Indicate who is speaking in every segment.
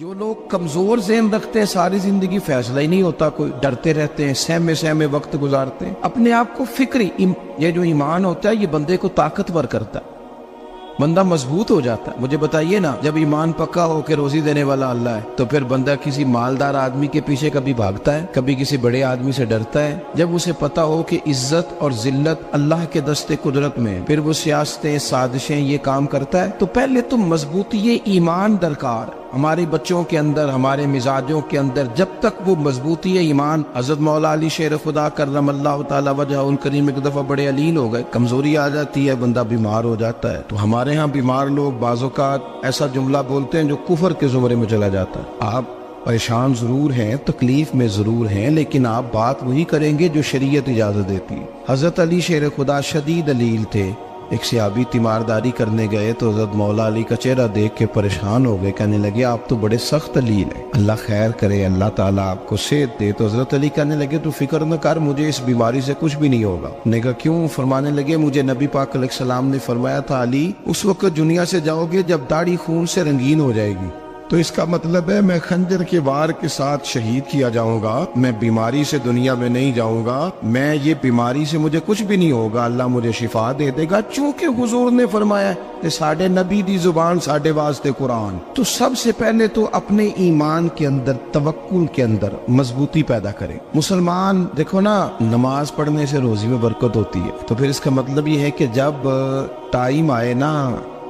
Speaker 1: جو لوگ کمزور ذہن رکھتے ہیں ساری زندگی فیصلہ ہی نہیں ہوتا، کوئی ڈرتے رہتے ہیں، سہمے سہمے وقت گزارتے ہیں اپنے آپ کو فکری یہ جو ایمان ہوتا ہے یہ بندے کو طاقتور کرتا ہے، بندہ مضبوط ہو جاتا ہے۔ مجھے بتائیے نا، جب ایمان پکا ہو کہ روزی دینے والا اللہ ہے تو پھر بندہ کسی مالدار آدمی کے پیچھے کبھی بھاگتا ہے، کبھی کسی بڑے آدمی سے ڈرتا ہے؟ جب اسے پتا ہو کہ عزت اور ذلت اللہ کے دستے قدرت میں ہے، پھر وہ سیاستیں سازشیں یہ کام کرتا ہے۔ تو پہلے تو مضبوطی ایمان درکار ہمارے بچوں کے اندر، ہمارے مزاجوں کے اندر، جب تک وہ مضبوطی ہے۔ حضرت مولا علی شیر خدا کرم اللہ تعالی وجہ الکریم ایک دفعہ بڑے علیل ہو گئے، کمزوری آ جاتی ہے، بندہ بیمار ہو جاتا ہے۔ تو ہمارے ہاں بیمار لوگ بعض اوقات ایسا جملہ بولتے ہیں جو کفر کے زمرے میں چلا جاتا ہے۔ آپ پریشان ضرور ہیں، تکلیف میں ضرور ہیں، لیکن آپ بات وہی کریں گے جو شریعت اجازت دیتی ہے۔ حضرت علی شیر خدا شدید علیل تھے، ایک صحابی تیمارداری کرنے گئے تو حضرت مولا علی کا چہرہ دیکھ کے پریشان ہو گئے، کہنے لگے آپ تو بڑے سخت علیل ہیں، اللہ خیر کرے، اللہ تعالیٰ آپ کو صحت دے۔ تو حضرت علی کہنے لگے تو فکر نہ کر، مجھے اس بیماری سے کچھ بھی نہیں ہوگا۔ نے کہا کیوں؟ فرمانے لگے مجھے نبی پاک علیہ السلام نے فرمایا تھا علی اس وقت دنیا سے جاؤ گے جب داڑھی خون سے رنگین ہو جائے گی، تو اس کا مطلب ہے میں خنجر کے وار کے ساتھ شہید کیا جاؤں گا، میں بیماری سے دنیا میں نہیں جاؤں گا، میں یہ بیماری سے مجھے کچھ بھی نہیں ہوگا، اللہ مجھے شفا دے دے گا، چونکہ حضور نے فرمایا کہ ساڈے نبی دی زبان ساڈے واسطے قرآن۔ تو سب سے پہلے تو اپنے ایمان کے اندر، توکل کے اندر مضبوطی پیدا کریں۔ مسلمان دیکھو نا، نماز پڑھنے سے روزی میں برکت ہوتی ہے، تو پھر اس کا مطلب یہ ہے کہ جب ٹائم آئے نا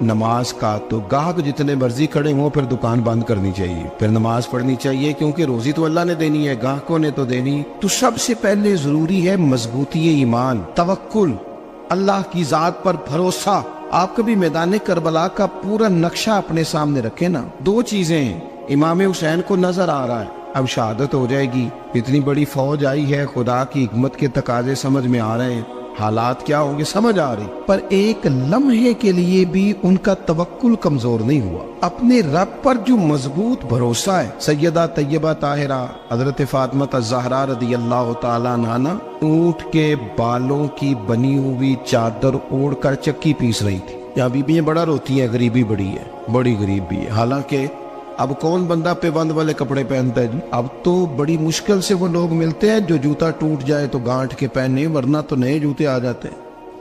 Speaker 1: نماز کا تو گاہک جتنے مرضی کھڑے ہوں پھر دکان بند کرنی چاہیے، پھر نماز پڑھنی چاہیے، کیونکہ روزی تو اللہ نے دینی ہے، گاہکوں نے تو دینی۔ تو سب سے پہلے ضروری ہے مضبوطی ایمان، توکل، اللہ کی ذات پر بھروسہ۔ آپ کبھی میدان کربلا کا پورا نقشہ اپنے سامنے رکھیں نا، دو چیزیں ہیں، امام حسین کو نظر آ رہا ہے اب شہادت ہو جائے گی، اتنی بڑی فوج آئی ہے، خدا کی حکمت کے تقاضے سمجھ میں آ رہے ہیں، حالات کیا ہوں گے سمجھ آ رہی، پر ایک لمحے کے لیے بھی ان کا توکل کمزور نہیں ہوا۔ اپنے رب پر جو مضبوط بھروسہ ہے، سیدہ طیبہ طاہرہ حضرت فاطمہ الزہرا رضی اللہ تعالیٰ عنہا اونٹ کے بالوں کی بنی ہوئی چادر اوڑھ کر چکی پیس رہی تھی۔ یہاں بیویاں بڑا روتی ہیں، غریبی بڑی ہے، بڑی غریب بھی ہے، حالانکہ اب کون بندہ پیبند والے کپڑے پہنتا ہے جی؟ اب تو بڑی مشکل سے وہ لوگ ملتے ہیں جو جوتا ٹوٹ جائے تو گانٹھ کے پہنے، ورنہ تو نئے جوتے آ جاتے ہیں۔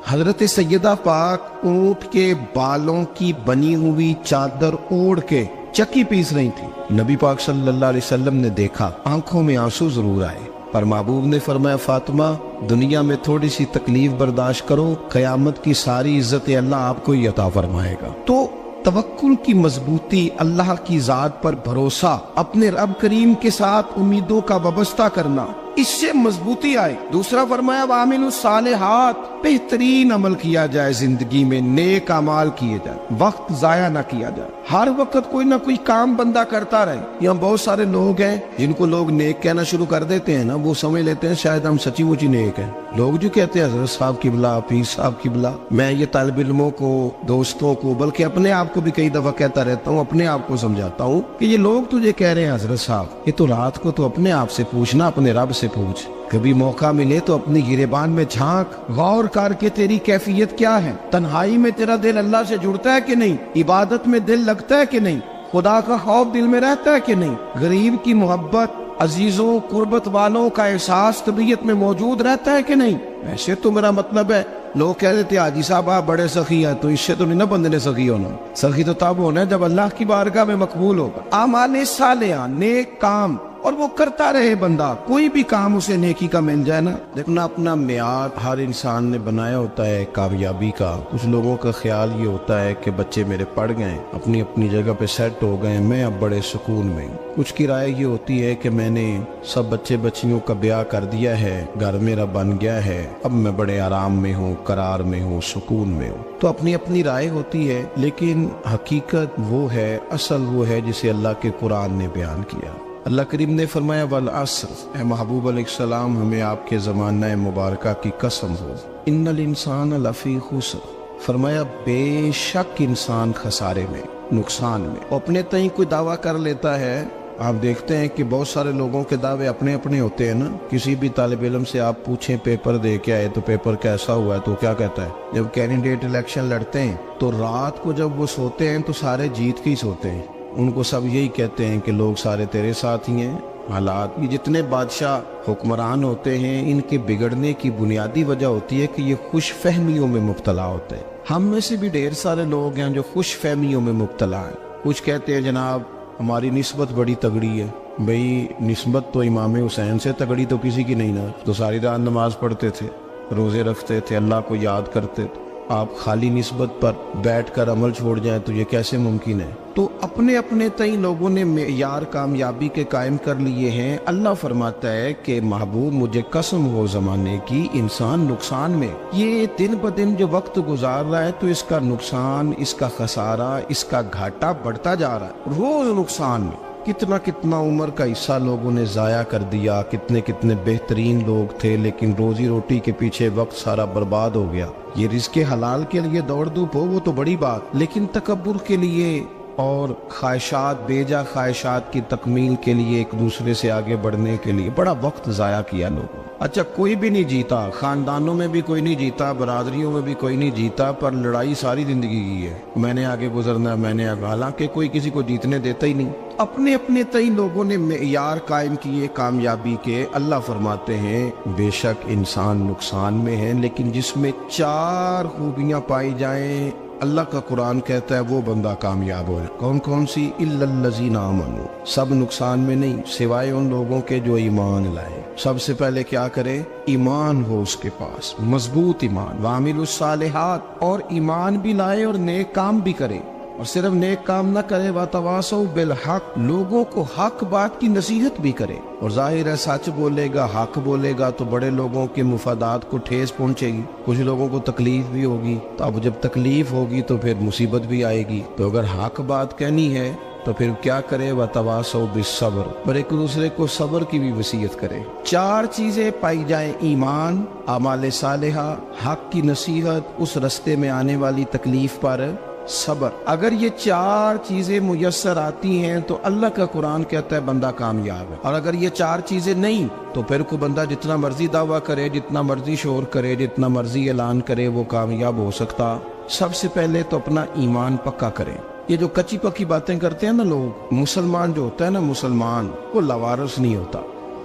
Speaker 1: حضرت سیدہ پاک اونٹ کے بالوں کی بنی ہوئی چادر اوڑھ کے چکی پیس رہی تھی۔ نبی پاک صلی اللہ علیہ وسلم نے دیکھا، آنکھوں میں آنسو ضرور آئے، پر محبوب نے فرمایا فاطمہ دنیا میں تھوڑی سی تکلیف برداشت کرو، قیامت کی ساری عزت اللہ آپ کو ہی عطا فرمائے گا۔ تو توکل کی مضبوطی، اللہ کی ذات پر بھروسہ، اپنے رب کریم کے ساتھ امیدوں کا وابستہ کرنا، اس سے مضبوطی آئے۔ دوسرا فرمایا وَعَمِلُوا الصَّالِحَاتِ، بہترین عمل کیا جائے زندگی میں، نیک اعمال کیے جائے، وقت ضائع نہ کیا جائے، ہر وقت کوئی نہ کوئی کام بندہ کرتا رہے۔ یہاں بہت سارے لوگ ہیں جن کو لوگ نیک کہنا شروع کر دیتے ہیں نا، وہ سمجھ لیتے ہیں شاید ہم سچی مچی نیک ہیں۔ لوگ جو کہتے ہیں حضرت صاحب قبلہ، پیر صاحب قبلہ، میں یہ طالب علموں کو، دوستوں کو، بلکہ اپنے آپ کو بھی کئی دفعہ کہتا رہتا ہوں، اپنے آپ کو سمجھاتا ہوں کہ یہ لوگ تجھے کہہ رہے ہیں حضرت صاحب، یہ تو رات کو تو اپنے آپ سے پوچھنا، اپنے رب سے پوچھ، کبھی موقع ملے تو اپنی گریبان میں جھانک، غور کر کے تیری کیفیت کیا ہے، تنہائی میں تیرا دل اللہ سے جڑتا ہے کہ نہیں، عبادت میں دل لگتا ہے کہ نہیں، خدا کا خوف دل میں رہتا ہے کہ نہیں، غریب کی محبت، عزیزوں قربت والوں کا احساس طبیعت میں موجود رہتا ہے کہ نہیں۔ ویسے تو میرا مطلب ہے، لوگ کہہ دیتے حاجی صاحب آپ بڑے سخی ہیں، تو اس سے تو نہیں نا بندے نے سخی ہونا، سخی تو تب ہونا ہے جب اللہ کی بارگاہ میں مقبول ہوگا۔ اعمال صالحہ، نیک کام، اور وہ کرتا رہے بندہ، کوئی بھی کام اسے نیکی کا مل جائے نا۔ دیکھنا اپنا معیار ہر انسان نے بنایا ہوتا ہے کامیابی کا۔ کچھ لوگوں کا خیال یہ ہوتا ہے کہ بچے میرے پڑھ گئے، اپنی اپنی جگہ پہ سیٹ ہو گئے، میں اب بڑے سکون میں ہوں۔ کچھ کی رائے یہ ہوتی ہے کہ میں نے سب بچے بچیوں کا بیاہ کر دیا ہے، گھر میرا بن گیا ہے، اب میں بڑے آرام میں ہوں، قرار میں ہوں، سکون میں ہوں۔ تو اپنی اپنی رائے ہوتی ہے، لیکن حقیقت وہ ہے، اصل وہ ہے جسے اللہ کے قرآن نے بیان کیا۔ اللہ کریم نے فرمایا والعصر، اے محبوب علیہ السلام ہمیں آپ کے زمانہ مبارکہ کی قسم ہو، ان الانسان لفی خسر، فرمایا بے شک انسان خسارے میں، نقصان میں۔ اپنے تئیں کوئی دعویٰ کر لیتا ہے، آپ دیکھتے ہیں کہ بہت سارے لوگوں کے دعوے اپنے اپنے ہوتے ہیں نا۔ کسی بھی طالب علم سے آپ پوچھیں پیپر دے کے آئے تو پیپر کیسا ہوا ہے تو کیا کہتا ہے؟ جب کینڈیڈیٹ الیکشن لڑتے ہیں تو رات کو جب وہ سوتے ہیں تو سارے جیت کے ہی سوتے ہیں، ان کو سب یہی کہتے ہیں کہ لوگ سارے تیرے ساتھ ہی ہیں. حالات یہ جتنے بادشاہ حکمران ہوتے ہیں ان کے بگڑنے کی بنیادی وجہ ہوتی ہے کہ یہ خوش فہمیوں میں مبتلا ہوتے ہیں. ہم میں سے بھی ڈھیر سارے لوگ ہیں جو خوش فہمیوں میں مبتلا ہیں. کچھ کہتے ہیں جناب ہماری نسبت بڑی تگڑی ہے. بھئی نسبت تو امام حسین سے تگڑی تو کسی کی نہیں نا. تو ساری رات نماز پڑھتے تھے, روزے رکھتے تھے, اللہ کو یاد کرتے تھے. آپ خالی نسبت پر بیٹھ کر عمل چھوڑ جائیں تو یہ کیسے ممکن ہے؟ تو اپنے اپنے تئیں لوگوں نے معیار کامیابی کے قائم کر لیے ہیں. اللہ فرماتا ہے کہ محبوب مجھے قسم ہو زمانے کی انسان نقصان میں. یہ دن بدن جو وقت گزار رہا ہے تو اس کا نقصان, اس کا خسارہ, اس کا گھاٹا بڑھتا جا رہا ہے روز نقصان میں. کتنا کتنا عمر کا حصہ لوگوں نے ضائع کر دیا. کتنے کتنے بہترین لوگ تھے لیکن روزی روٹی کے پیچھے وقت سارا برباد ہو گیا. یہ رزق حلال کے لیے دوڑ دھوپ ہو وہ تو بڑی بات, لیکن تکبر کے لیے اور خواہشات, بیجا خواہشات کی تکمیل کے لیے, ایک دوسرے سے آگے بڑھنے کے لیے بڑا وقت ضائع کیا لوگوں. اچھا کوئی بھی نہیں جیتا, خاندانوں میں بھی کوئی نہیں جیتا, برادریوں میں بھی کوئی نہیں جیتا, پر لڑائی ساری زندگی کی ہے. میں نے آگے گزرنا, میں نے آگے, حالانکہ کوئی کسی کو جیتنے دیتا ہی نہیں. اپنے اپنے تئی لوگوں نے معیار قائم کیے کامیابی کے. اللہ فرماتے ہیں بے شک انسان نقصان میں ہے, لیکن جس میں 4 خوبیاں پائی جائیں اللہ کا قرآن کہتا ہے وہ بندہ کامیاب ہو جائے. کون کون سی؟ الا الذین آمنوا. سب نقصان میں نہیں سوائے ان لوگوں کے جو ایمان لائے. سب سے پہلے کیا کرے؟ ایمان ہو اس کے پاس, مضبوط ایمان. وعملوا الصالحات, اور ایمان بھی لائے اور نیک کام بھی کرے. اور صرف نیک کام نہ کرے, وتواصوا بالحق, لوگوں کو حق بات کی نصیحت بھی کرے. اور ظاہر ہے سچ بولے گا, حق بولے گا تو بڑے لوگوں کے مفادات کو ٹھیس پہنچے گی, کچھ لوگوں کو تکلیف بھی ہوگی. تو اب جب تکلیف ہوگی تو پھر مصیبت بھی آئے گی. تو اگر حق بات کہنی ہے تو پھر کیا کرے؟ وتواصوا بالصبر, اور ایک دوسرے کو صبر کی بھی وصیت کرے. 4 چیزیں پائی جائیں, ایمان, اعمال صالحہ, حق کی نصیحت, اس رستے میں آنے والی تکلیف پر صبر. اگر یہ 4 چیزیں میسر آتی ہیں تو اللہ کا قرآن کہتا ہے بندہ کامیاب ہے. اور اگر یہ 4 چیزیں نہیں تو پھر کوئی بندہ جتنا مرضی دعویٰ کرے, جتنا مرضی شور کرے, جتنا مرضی اعلان کرے, وہ کامیاب ہو سکتا. سب سے پہلے تو اپنا ایمان پکا کریں. یہ جو کچی پکی باتیں کرتے ہیں نا لوگ, مسلمان جو ہوتا ہے نا, مسلمان وہ لوارث نہیں ہوتا,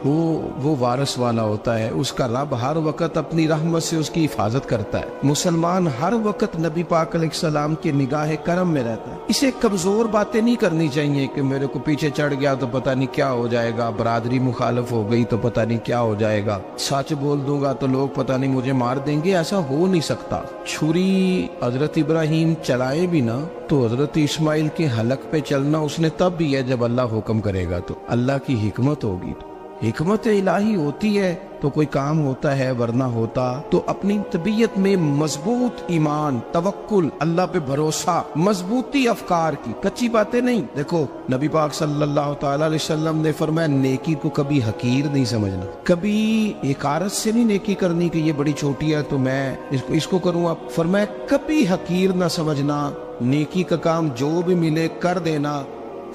Speaker 1: وہ وارث والا ہوتا ہے. اس کا رب ہر وقت اپنی رحمت سے اس کی حفاظت کرتا ہے. مسلمان ہر وقت نبی پاک علیہ السلام کی نگاہ کرم میں رہتا ہے. اسے کمزور باتیں نہیں کرنی چاہیے کہ میرے کو پیچھے چڑھ گیا تو پتہ نہیں کیا ہو جائے گا, برادری مخالف ہو گئی تو پتہ نہیں کیا ہو جائے گا, سچ بول دوں گا تو لوگ پتہ نہیں مجھے مار دیں گے. ایسا ہو نہیں سکتا. چھری حضرت ابراہیم چلائے بھی نا تو حضرت اسماعیل کے حلق پہ چلنا اس نے تب بھی ہے جب اللہ حکم کرے گا. تو اللہ کی حکمت ہوگی, حکمت الہی ہوتی ہے تو کوئی کام ہوتا ہے, ورنہ ہوتا. تو اپنی طبیعت میں مضبوط ایمان, توکل, اللہ پہ بھروسہ, مضبوطی افکار کی, کچی باتیں نہیں. دیکھو نبی پاک صلی اللہ تعالی علیہ وسلم نے فرمایا نیکی کو کبھی حقیر نہیں سمجھنا, کبھی حقارت سے نہیں نیکی کرنی کہ یہ بڑی چھوٹی ہے تو میں اس کو کروں. آپ فرمایا کبھی حقیر نہ سمجھنا, نیکی کا کام جو بھی ملے کر دینا.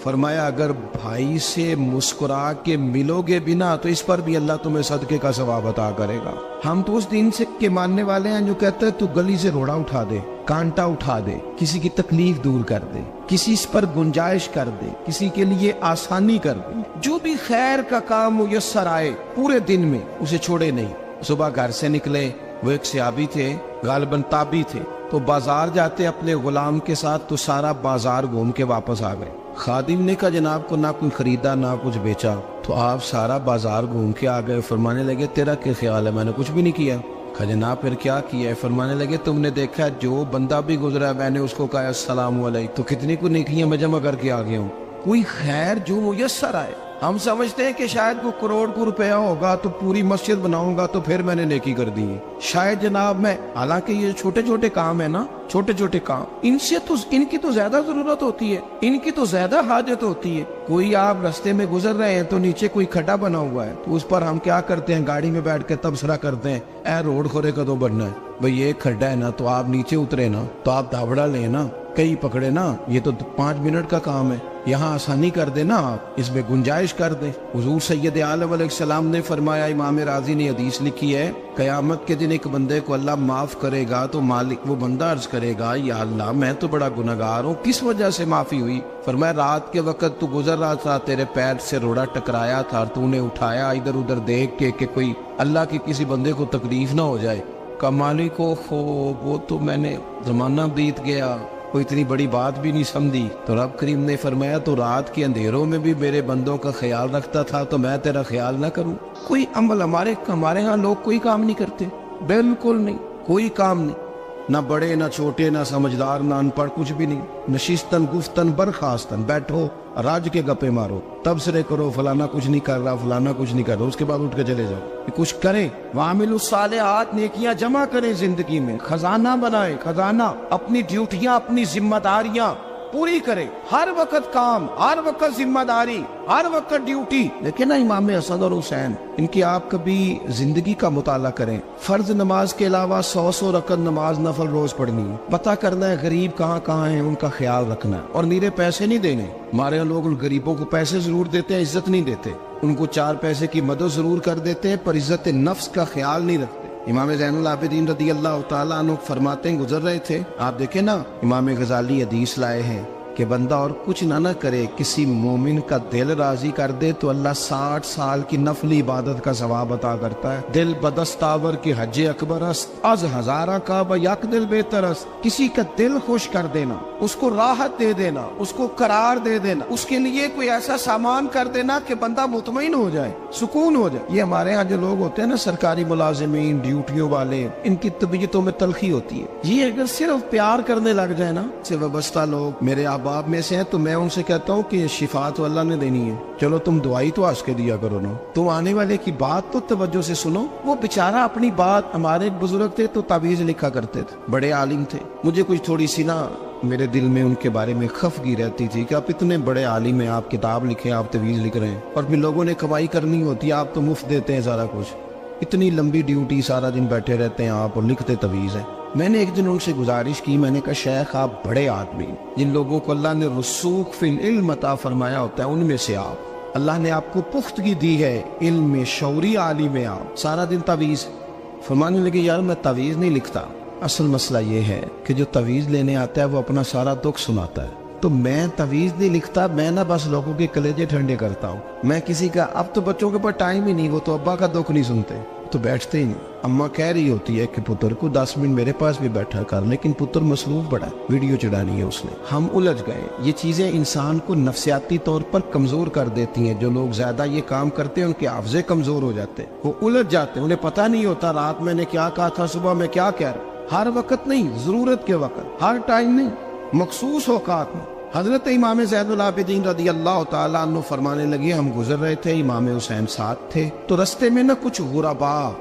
Speaker 1: فرمایا اگر بھائی سے مسکرا کے ملو گے بنا تو اس پر بھی اللہ تمہیں صدقے کا ثواب عطا کرے گا. ہم تو اس دین سے کے ماننے والے ہیں جو کہتے ہیں تو گلی سے روڑا اٹھا دے, کانٹا اٹھا دے, کسی کی تکلیف دور کر دے, کسی اس پر گنجائش کر دے, کسی کے لیے آسانی کر دے. جو بھی خیر کا کام میسر آئے پورے دن میں اسے چھوڑے نہیں. صبح گھر سے نکلے, وہ ایک صحابی تھے, غالباً تابعی تھے, تو بازار جاتے اپنے غلام کے ساتھ تو سارا بازار گھوم کے واپس آ گئے. خادم نے کہا جناب کو نہ کوئی خریدا نہ کچھ بیچا, تو آپ سارا بازار گھوم کے آ گئے. فرمانے لگے تیرا کیا خیال ہے؟ میں نے کچھ بھی نہیں کیا. کہا جناب پھر کیا کیا ہے؟ فرمانے لگے تم نے دیکھا جو بندہ بھی گزرا میں نے اس کو کہا السلام علیکم, تو کتنی کو نیکیاں میں جمع کر کے آ گیا ہوں. کوئی خیر جو میسر آئے. ہم سمجھتے ہیں کہ شاید کوئی کروڑ کو روپیہ ہوگا تو پوری مسجد بناؤں گا تو پھر میں نے نیکی کر دی ہے. شاید جناب میں, حالانکہ یہ چھوٹے چھوٹے کام ہے نا, چھوٹے چھوٹے کام, ان کی تو زیادہ ضرورت ہوتی ہے, ان کی تو زیادہ حاجت ہوتی ہے. کوئی آپ رستے میں گزر رہے ہیں تو نیچے کوئی کھڈا بنا ہوا ہے تو اس پر ہم کیا کرتے ہیں, گاڑی میں بیٹھ کے تبصرہ کرتے ہیں اے روڈ کھورے کدو بننا ہے. بھئی ایک کھڈا ہے نا تو آپ نیچے اترے نا, تو آپ دھابڑا لیں نا, کئی پکڑے نا، یہ تو 5 منٹ کا کام ہے، یہاں آسانی کر دے نا آپ، اس میں گنجائش کر دیں۔ حضور سید عالم علیہ السلام نے فرمایا، امام راضی نے حدیث لکھی ہے، قیامت کے دن ایک بندے کو اللہ معاف کرے گا تو مالک وہ بندہ عرض کرے گا، یا اللہ میں تو بڑا گناہگار ہوں، کس وجہ سے معافی ہوئی؟ فرمایا رات کے وقت تو گزر رہا تھا، تیرے پیر سے روڑا ٹکرایا تھا، تو نے اٹھایا ادھر ادھر دیکھ کے کہ کوئی اللہ کے کسی بندے کو تکلیف نہ ہو جائے، کہ مالک وہ تو میں نے زمانہ بیت گیا، کوئی اتنی بڑی بات بھی نہیں سمجھی۔ تو رب کریم نے فرمایا تو رات کے اندھیروں میں بھی میرے بندوں کا خیال رکھتا تھا، تو میں تیرا خیال نہ کروں؟ کوئی عمل ہمارے ہاں لوگ کوئی کام نہیں کرتے، بالکل نہیں، کوئی کام نہیں، نہ بڑے نہ چھوٹے نہ سمجھدار نہ ان پڑھ، کچھ بھی نہیں، نشستن گفتن برخاستن، بیٹھو راج کے گپے مارو، تبصرے کرو فلانا کچھ نہیں کر رہا، فلانا کچھ نہیں کر رہا، اس کے بعد اٹھ کے چلے جاؤ۔ کچھ کریں، وعملوا الصالحات، نیکیاں جمع کریں زندگی میں، خزانہ بنائیں، خزانہ، اپنی ڈیوٹیاں اپنی ذمہ داریاں پوری کریں، ہر وقت کام، ہر وقت ذمہ داری، ہر وقت ڈیوٹی۔ لیکن نا امام حسن اور حسین، ان کی آپ کبھی زندگی کا مطالعہ کریں، فرض نماز کے علاوہ 100 رکعت نماز نفل روز پڑھنی ہے، پتہ کرنا ہے غریب کہاں کہاں ہیں، ان کا خیال رکھنا ہے، اور نیرے پیسے نہیں دینے۔ ہمارے یہاں لوگ غریبوں کو پیسے ضرور دیتے ہیں، عزت نہیں دیتے، ان کو 4 پیسے کی مدد ضرور کر دیتے ہیں، پر عزت نفس کا خیال نہیں رکھتے۔ امام زین العابدین رضی اللہ تعالیٰ عنہ فرماتے ہیں، گزر رہے تھے، آپ دیکھیں نا، امام غزالی حدیث لائے ہیں کہ بندہ اور کچھ نہ کرے، کسی مومن کا دل راضی کر دے تو اللہ 60 سال کی نفلی عبادت کا ثواب عطا کرتا ہے۔ دل بدستاور کی حج اکبر است، از ہزارہ کعبہ یک دل بہتر است۔ کسی کا دل خوش کر دینا، اس کو راحت دے دینا، اس کو قرار دے دینا، اس کے لیے کوئی ایسا سامان کر دینا کہ بندہ مطمئن ہو جائے، سکون ہو جائے۔ یہ ہمارے ہاں جو لوگ ہوتے ہیں نا، سرکاری ملازمین، ڈیوٹیوں والے، ان کی طبیعتوں میں تلخی ہوتی ہے۔ یہ اگر صرف پیار کرنے لگ جائے نا، سے وابستہ لوگ میرے احباب میں سے ہیں، تو میں ان سے کہتا ہوں کہ شفا تو اللہ نے دینی ہے، چلو تم دعائی تو آج کے دیا کرو نا، تم آنے والے کی بات تو توجہ سے سنو۔ وہ بیچارہ اپنی بات، ہمارے ایک بزرگ تھے تو تعویذ لکھا کرتے تھے، بڑے عالم تھے، مجھے کچھ تھوڑی سی نا میرے دل میں ان کے بارے میں خفگی رہتی تھی کہ آپ اتنے بڑے عالم ہیں، آپ کتاب لکھیں، آپ تعویذ لکھ رہے ہیں، اور پھر لوگوں نے کمائی کرنی ہوتی ہے، آپ تو مفت دیتے ہیں سارا کچھ، اتنی لمبی ڈیوٹی، سارا دن بیٹھے رہتے ہیں آپ اور لکھتے تعویذ ہیں۔ میں نے ایک دن ان سے گزارش کی، میں نے کہا شیخ آپ بڑے آدمی، جن لوگوں کو اللہ نے رسوخ فی العلم عطا فرمایا ہوتا ہے، ان میں سے آپ، اللہ نے آپ کو پختگی دی ہے، علم میں شعوری عالم ہے آپ، سارا دن تعویذ۔ فرمانے لگے یار میں تعویذ نہیں لکھتا، اصل مسئلہ یہ ہے کہ جو تعویذ لینے آتا ہے وہ اپنا سارا دکھ سناتا ہے، تو میں تعویذ نہیں لکھتا، میں نہ بس لوگوں کے کلیجے ٹھنڈے کرتا ہوں، میں کسی کا، اب تو بچوں کے پاس ٹائم ہی نہیں، وہ تو ابا کا دکھ نہیں سنتے، تو بیٹھتے ہی نہیں۔ اماں کہہ رہی ہوتی ہے کہ پتر کو 10 منٹ میرے پاس بھی بیٹھا کر، لیکن پتر مصروف بڑا ہے، ویڈیو چڑھانی ہے اس نے۔ ہم الجھ گئے، یہ چیزیں انسان کو نفسیاتی طور پر کمزور کر دیتی ہیں، جو لوگ زیادہ یہ کام کرتے ہیں ان کے حافظے کمزور ہو جاتے ہیں، وہ الجھ جاتے ہیں، انہیں پتہ نہیں ہوتا رات میں نے کیا کہا تھا، صبح میں کیا کہہ رہا۔ ہر وقت نہیں، ضرورت کے وقت، ہر ٹائم نہیں، مخصوص اوقات میں۔ حضرت امام زین العابدین رضی اللہ تعالیٰ عنہ فرمانے لگے، ہم گزر رہے تھے، امام حسین ساتھ تھے، تو رستے میں نہ کچھ غربا،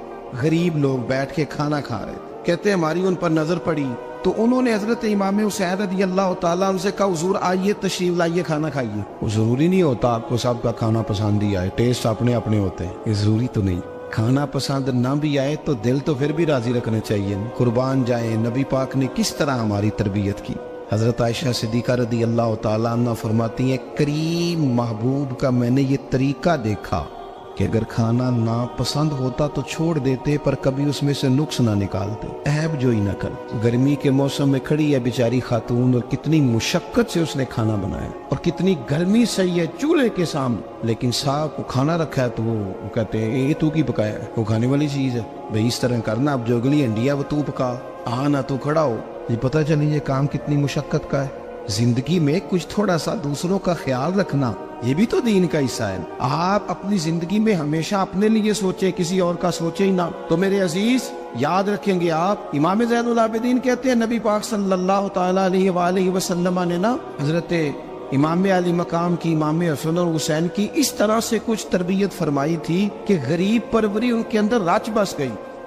Speaker 1: غریب لوگ بیٹھ کے کھانا کھا رہے تھے، کہتے ہماری ان پر نظر پڑی، تو انہوں نے حضرت امام حسین رضی اللہ تعالیٰ عنہ سے کہا حضور آئیے تشریف لائیے کھانا کھائیے۔ وہ ضروری نہیں ہوتا آپ کو سب کا کھانا پسند ہی آئے، ٹیسٹ اپنے اپنے ہوتے ہیں، یہ ضروری تو نہیں۔ کھانا پسند نہ بھی آئے تو دل تو پھر بھی راضی رکھنا چاہیے، قربان جائیں۔ نبی پاک نے کس طرح ہماری تربیت کی۔ حضرت عائشہ صدیقہ رضی اللہ تعالیٰ عنہ فرماتی ہیں، کریم محبوب کا میں نے یہ طریقہ دیکھا کہ اگر کھانا ناپسند ہوتا تو چھوڑ دیتے، پر کبھی اس میں سے نقص نہ نکالتے، عیب جوئی نہ کر۔ گرمی کے موسم میں کھڑی ہے بیچاری خاتون، اور کتنی مشقت سے اس نے کھانا بنایا، اور کتنی گرمی صحیح ہے چولہے کے سامنے، لیکن صاحب کو کھانا رکھا ہے تو وہ کہتے ہیں یہ تو کی پکایا ہے، وہ کھانے والی چیز ہے بھائی، اس طرح کرنا، اب جو اگلی انڈیا وہ تو پکا، نہ تو کھڑا ہو۔ یہ پتہ چلی یہ کام کتنی مشقت کا ہے۔ زندگی میں کچھ تھوڑا سا دوسروں کا خیال رکھنا، یہ بھی تو دین کا حصہ ہے۔ آپ اپنی زندگی میں ہمیشہ اپنے لیے سوچیں، کسی اور کا سوچیں ہی نہ۔ تو میرے عزیز یاد رکھیں گے آپ، امام زین العابدین کہتے ہیں نبی پاک صلی اللہ تعالیٰ علیہ وآلہ وسلم نے نا حضرت امام علی مقام کی، امام حسن اور حسین کی اس طرح سے کچھ تربیت فرمائی تھی کہ غریب پروری ان کے اندر رچ بس گئی۔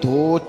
Speaker 2: 2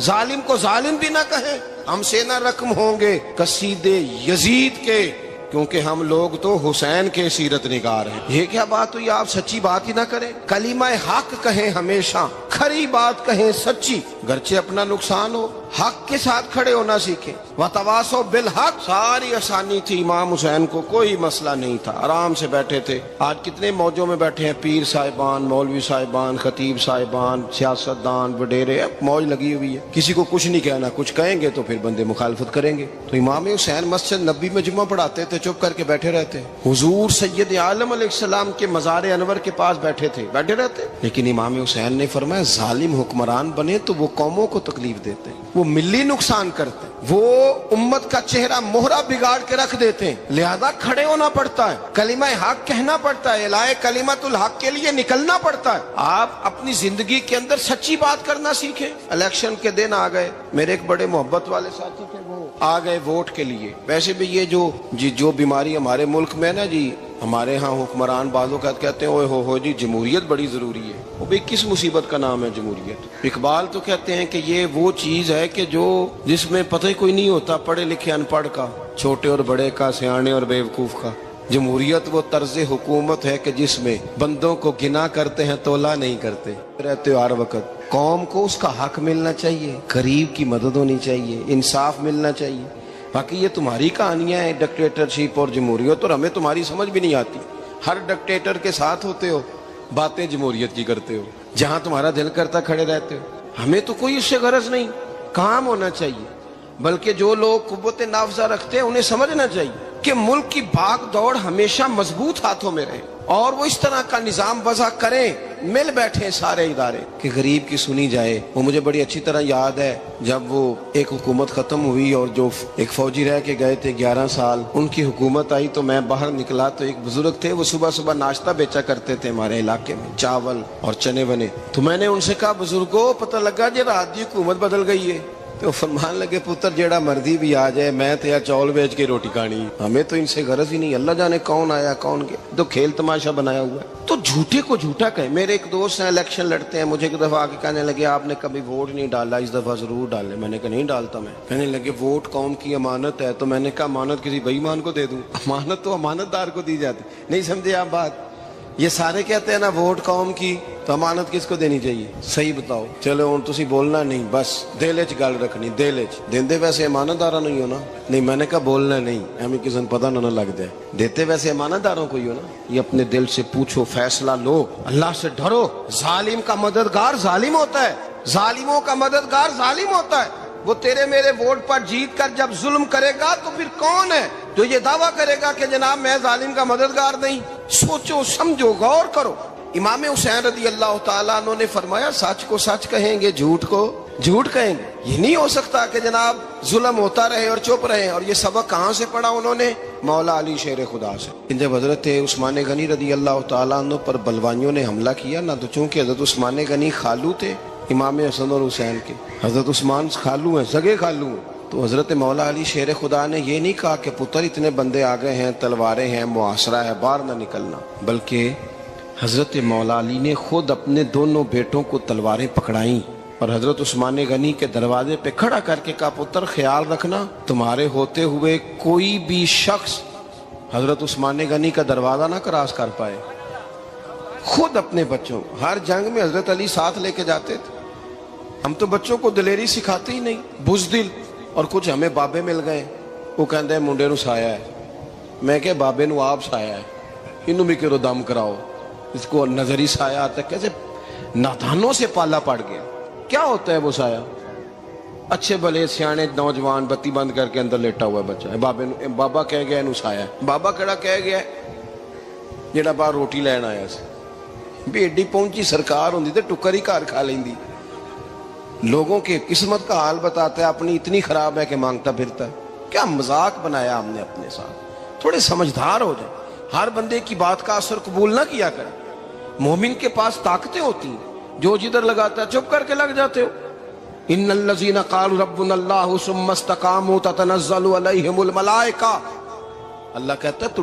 Speaker 2: ظالم کو ظالم بھی نہ کہے۔ ہم سے نہ رقم ہوں گے قصید یزید کے، کیونکہ ہم لوگ تو حسین کے سیرت نگار ہیں۔ یہ کیا بات ہوئی، آپ سچی بات ہی نہ کریں، کلمہ حق کہیں، ہمیشہ کھری بات کہیں، سچی، گرچہ اپنا نقصان ہو، حق کے ساتھ کھڑے ہونا سیکھیں۔ وتواصوا بالحق، ساری آسانی تھی، امام حسین کو کوئی مسئلہ نہیں تھا، آرام سے بیٹھے تھے۔ آج کتنے موجوں میں بیٹھے ہیں، پیر صاحبان، مولوی صاحبان، خطیب صاحبان، سیاستدان، وڈیرے، موج لگی ہوئی ہے، کسی کو کچھ نہیں کہنا، کچھ کہیں گے تو پھر بندے مخالفت کریں گے۔ تو امام حسین مسجد نبی میں جمعہ پڑھاتے تھے، چپ کر کے بیٹھے رہتے، حضور سید عالم علیہ السلام کے مزار انور کے پاس بیٹھے تھے، بیٹھے رہتے۔ لیکن امام حسین نے فرمایا ظالم حکمران بنے تو وہ قوموں کو تکلیف دیتے ہیں، وہ ملی نقصان کرتے ہیں، وہ امت کا چہرہ مہرہ بگاڑ کے رکھ دیتے ہیں، لہذا کھڑے ہونا پڑتا ہے، کلمہ حق کہنا پڑتا ہے، الائے کلمت الحق کے لیے نکلنا پڑتا ہے۔ آپ اپنی زندگی کے اندر سچی بات کرنا سیکھیں۔ الیکشن کے دن آ گئے، میرے ایک بڑے محبت والے ساتھی تھے، وہ آ گئے ووٹ کے لیے۔ ویسے بھی یہ جو بیماری ہمارے ملک میں نا جی، ہمارے ہاں حکمران بعضوں کا کہتے ہیں اوے ہو جی جمہوریت بڑی ضروری ہے۔ وہ بھی کس مصیبت کا نام ہے جمہوریت؟ اقبال تو کہتے ہیں کہ یہ وہ چیز ہے کہ جس میں پتہ ہی کوئی نہیں ہوتا، پڑھے لکھے ان پڑھ کا، چھوٹے اور بڑے کا، سیانے اور بیوقوف کا۔ جمہوریت وہ طرز حکومت ہے کہ جس میں بندوں کو گنا کرتے ہیں، تولا نہیں کرتے رہتے ہو ہر وقت۔ قوم کو اس کا حق ملنا چاہیے، غریب کی مدد ہونی چاہیے، انصاف ملنا چاہیے۔ باقی یہ تمہاری کہانیاں ہیں ڈکٹیٹرشپ اور جمہوریت، اور ہمیں تمہاری سمجھ بھی نہیں آتی۔ ہر ڈکٹیٹر کے ساتھ ہوتے ہو، باتیں جمہوریت کی کرتے ہو، جہاں تمہارا دل کرتا کھڑے رہتے ہو۔ ہمیں تو کوئی اس سے غرض نہیں، کام ہونا چاہیے، بلکہ جو لوگ قوت نافذہ رکھتے ہیں انہیں سمجھنا چاہیے کہ ملک کی بھاگ دوڑ ہمیشہ مضبوط ہاتھوں میں رہے، اور وہ اس طرح کا نظام وضع کریں، مل بیٹھے سارے ادارے کہ غریب کی سنی جائے۔ وہ مجھے بڑی اچھی طرح یاد ہے جب وہ ایک حکومت ختم ہوئی اور جو ایک فوجی رہ کے گئے تھے 11 سال، ان کی حکومت آئی تو میں باہر نکلا تو ایک بزرگ تھے، وہ صبح صبح ناشتہ بیچا کرتے تھے ہمارے علاقے میں، چاول اور چنے بنے۔ تو میں نے ان سے کہا بزرگوں پتہ لگا جی رات دی حکومت بدل گئی ہے۔ تو فرمان لگے پتر جیڑا مرضی بھی آ جائے، میں تو یا چاول بیچ کے روٹی کھانی، ہمیں تو ان سے غرض ہی نہیں، اللہ جانے کون آیا کون گیا، تو کھیل تماشا بنایا ہوا ہے۔ تو جھوٹے کو جھوٹا کہیں۔ میرے ایک دوست ہیں الیکشن لڑتے ہیں، مجھے ایک دفعہ آ کے کہنے لگے آپ نے کبھی ووٹ نہیں ڈالا، اس دفعہ ضرور ڈالے۔ میں نے کہا نہیں ڈالتا میں۔ کہنے لگے ووٹ قوم کی امانت ہے، تو میں نے کہا امانت کسی بے ایمان کو دے دوں؟ امانت تو امانت دار کو دی جاتی۔ نہیں سمجھے آپ بات؟ یہ سارے کہتے ہیں نا ووٹ قوم کی، تو امانت کس کو دینی چاہیے؟ صحیح بتاؤ۔ چلو ہوں تسی بولنا نہیں، بس دل وچ گل رکھنی، دل وچ دیندے ویسے امانت داراں نہیں ہو نا۔ نہیں میں نے کہا بولنا نہیں، ہمیں کسی نے پتہ نہ لگ جائے، دیتے ویسے امانت داروں کو ہی ہو نا۔ یہ اپنے دل سے پوچھو، فیصلہ لو، اللہ سے ڈرو۔ ظالم کا مددگار ظالم ہوتا ہے، ظالموں کا مددگار ظالم ہوتا ہے۔ وہ تیرے میرے ووٹ پر جیت کر جب ظلم کرے گا تو پھر کون ہے جو یہ دعویٰ کرے گا کہ جناب میں ظالم کا مددگار نہیں؟ سوچو سمجھو، غور کرو۔ امام حسین رضی اللہ تعالیٰ عنہ نے فرمایا سچ کو سچ کہیں گے، جھوٹ کو جھوٹ کہیں گے۔ یہ نہیں ہو سکتا کہ جناب ظلم ہوتا رہے اور چپ رہے۔ اور یہ سبق کہاں سے پڑھا انہوں نے؟ مولا علی شیر خدا سے۔ جب حضرت عثمان غنی رضی اللہ تعالیٰ عنہ پر بلوائیوں نے حملہ کیا نا، تو چونکہ حضرت عثمان غنی خالو تھے امام حسن اور حسین کے، حضرت عثمان خالو ہیں، سگے خالو ہیں، تو حضرت مولا علی شیر خدا نے یہ نہیں کہا کہ پتر اتنے بندے آ گئے ہیں، تلواریں ہیں، محاصرہ ہے، باہر نہ نکلنا، بلکہ حضرت مولا علی نے خود اپنے دونوں بیٹوں کو تلواریں پکڑائیں اور حضرت عثمان غنی کے دروازے پہ کھڑا کر کے کہا پتر خیال رکھنا تمہارے ہوتے ہوئے کوئی بھی شخص حضرت عثمان غنی کا دروازہ نہ کراس کر پائے۔ خود اپنے بچوں، ہر جنگ میں حضرت علی ساتھ لے کے جاتے تھے۔ ہم تو بچوں کو دلیری سکھاتے ہی نہیں، بزدل۔ اور کچھ ہمیں بابے مل گئے، وہ کہندے منڈے نو سایا ہے، میں کہ بابے نو آپ سایا ہے، انہوں بھی کرو دم کراؤ، اس کو نظری سایہ آتا ہے۔ کیسے نادانوں سے پالا پڑ گیا۔ کیا ہوتا ہے وہ سایہ؟ اچھے بھلے سیانے نوجوان بتی بند کر کے اندر لیٹا ہوا ہے بچہ ہے، بابا کہہ گیا انہوں سایہ ہے۔ بابا کہڑا کہہ گیا جڑا باہر روٹی لین آیا سی، بھی ایڈی پہنچی سرکار ہوندی تے ٹکر ہی گھر کھا لیندی۔ لوگوں کے قسمت کا حال بتاتا ہے، اپنی اتنی خراب ہے کہ مانگتا پھرتا ہے۔ کیا مذاق بنایا ہم نے اپنے ساتھ؟ تھوڑے سمجھدار ہو جائیں، ہر بندے کی بات کا اثر قبول نہ کیا کریں۔ مومن کے پاس طاقتیں ہوتی ہیں، جو جدھر لگاتا ہے چپ کر کے لگ جاتے ہو۔ ان الذین قالوا ربنا اللہ ثم استقاموا تتنزل علیہم الملائکہ، اللہ کہتا ہے تو